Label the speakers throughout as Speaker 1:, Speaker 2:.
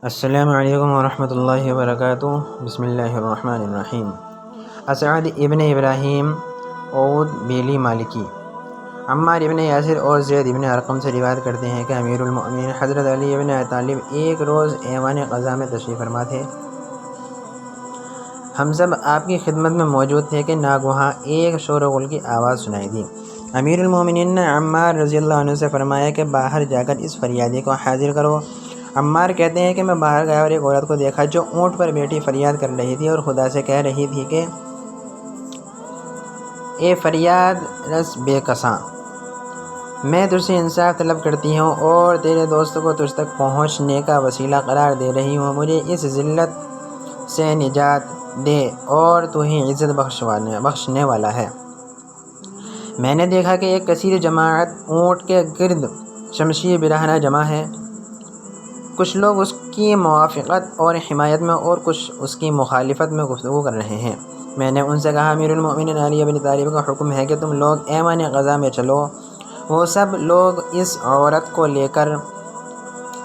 Speaker 1: السلام علیکم ورحمۃ اللہ وبرکاتہ۔ بسم اللہ الرحمن الرحیم۔ اسعد ابن ابراہیم عود بیلی مالکی عمار ابن یاسر اور زید ابن ارقم سے روایت کرتے ہیں کہ امیر المؤمنین حضرت علی ابن ابی طالب ایک روز ایوان قضا میں تشریف فرما تھے۔ ہم سب آپ کی خدمت میں موجود تھے کہ ناگہاں ایک شور و غل کی آواز سنائی دی۔ امیر المؤمنین نے عمار رضی اللہ عنہ سے فرمایا کہ باہر جا کر اس فریادی کو حاضر کرو۔ عمار کہتے ہیں کہ میں باہر گیا اور ایک عورت کو دیکھا جو اونٹ پر بیٹھی فریاد کر رہی تھی اور خدا سے کہہ رہی تھی کہ اے فریاد رس بے کساں، میں تجھ سے انصاف طلب کرتی ہوں اور تیرے دوست کو تجھ تک پہنچنے کا وسیلہ قرار دے رہی ہوں، مجھے اس ذلت سے نجات دے اور تو ہی عزت بخشنے والا ہے۔ میں نے دیکھا کہ ایک کثیر جماعت اونٹ کے گرد شمشیر برہنہ جمع ہے، کچھ لوگ اس کی موافقت اور حمایت میں اور کچھ اس کی مخالفت میں گفتگو کر رہے ہیں۔ میں نے ان سے کہا، امیر المؤمنین علی ابن طالب کا حکم ہے کہ تم لوگ ایوان قضا میں چلو۔ وہ سب لوگ اس عورت کو لے کر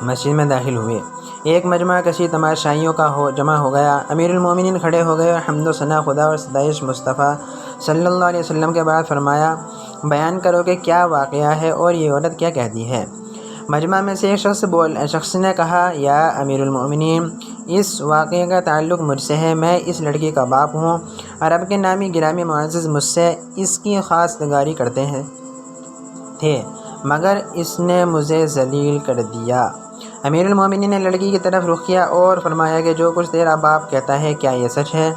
Speaker 1: مسجد میں داخل ہوئے۔ ایک مجمع کثیر تماشائیوں کا جمع ہو گیا۔ امیر المؤمنین کھڑے ہو گئے اور حمد و ثنا خدا اور ستائش مصطفیٰ صلی اللہ علیہ وسلم کے بعد فرمایا، بیان کرو کہ کیا واقعہ ہے اور یہ عورت کیا کہتی ہے۔ مجمع میں سے ایک شخص نے کہا، یا امیر المؤمنین، اس واقعے کا تعلق مجھ سے ہے، میں اس لڑکی کا باپ ہوں۔ عرب کے نامی گرامی معزز مجھ سے اس کی خواستگاری کرتے تھے مگر اس نے مجھے ذلیل کر دیا۔ امیر المؤمنین نے لڑکی کی طرف رخ کیا اور فرمایا کہ جو کچھ تیرا باپ کہتا ہے کیا یہ سچ ہے؟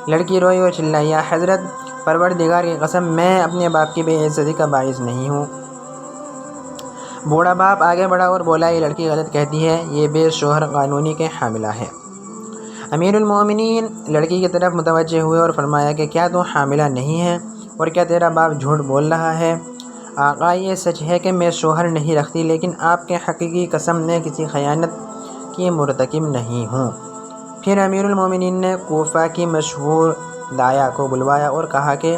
Speaker 1: لڑکی روئی اور چلائی، یا حضرت پروردگار کی قسم، میں اپنے باپ کی بے عزتی کا باعث نہیں ہوں۔ بوڑھا باپ آگے بڑھا اور بولا، یہ لڑکی غلط کہتی ہے، یہ بے شوہر قانونی کے حاملہ ہے۔ امیر المؤمنین لڑکی کی طرف متوجہ ہوئے اور فرمایا کہ کیا تو حاملہ نہیں ہے اور کیا تیرا باپ جھوٹ بول رہا ہے؟ آقا، یہ سچ ہے کہ میں شوہر نہیں رکھتی، لیکن آپ کے حق کی قسم میں کسی خیانت کی مرتکب نہیں ہوں۔ پھر امیر المؤمنین نے کوفہ کی مشہور داعیہ کو بلوایا اور کہا کہ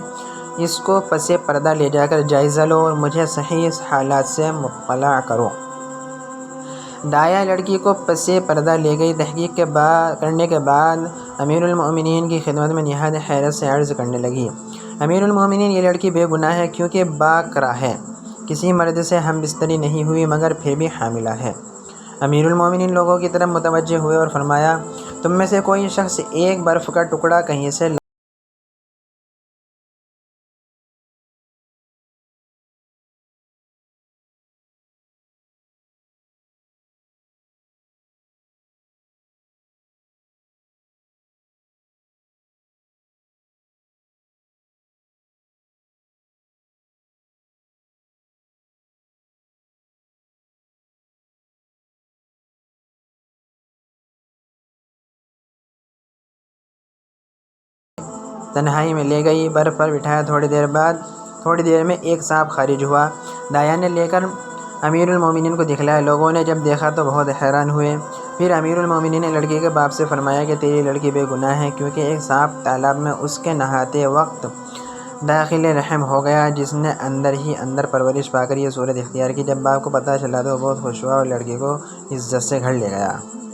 Speaker 1: اس کو پس پردہ لے جا کر جائزہ لو اور مجھے صحیح حالات سے مطلع کرو۔ داعیہ لڑکی کو پس پردہ لے گئی۔ تحقیق کرنے کے بعد امیر المؤمنین کی خدمت میں نہایت حیرت سے عرض کرنے لگی، امیر المؤمنین، یہ لڑکی بے گناہ ہے کیونکہ باکرہ ہے، کسی مرد سے ہم بستری نہیں ہوئی مگر پھر بھی حاملہ ہے۔ امیر المؤمنین لوگوں کی طرف متوجہ ہوئے اور فرمایا، تم میں سے کوئی شخص ایک برف کا ٹکڑا کہیں سے تنہائی میں لے گئی، برف پر بٹھایا۔ تھوڑی دیر میں ایک سانپ خارج ہوا، داعیہ نے لے کر امیر المؤمنین کو دکھلایا۔ لوگوں نے جب دیکھا تو بہت حیران ہوئے۔ پھر امیر المؤمنین نے لڑکی کے باپ سے فرمایا کہ تیری لڑکی بے گناہ ہے کیونکہ ایک سانپ تالاب میں اس کے نہاتے وقت داخل رحم ہو گیا، جس نے اندر ہی اندر پرورش پا کر یہ صورت اختیار کی۔ جب باپ کو پتہ چلا تو بہت خوش ہوا اور لڑکی کو عزت سے گھر لے گیا۔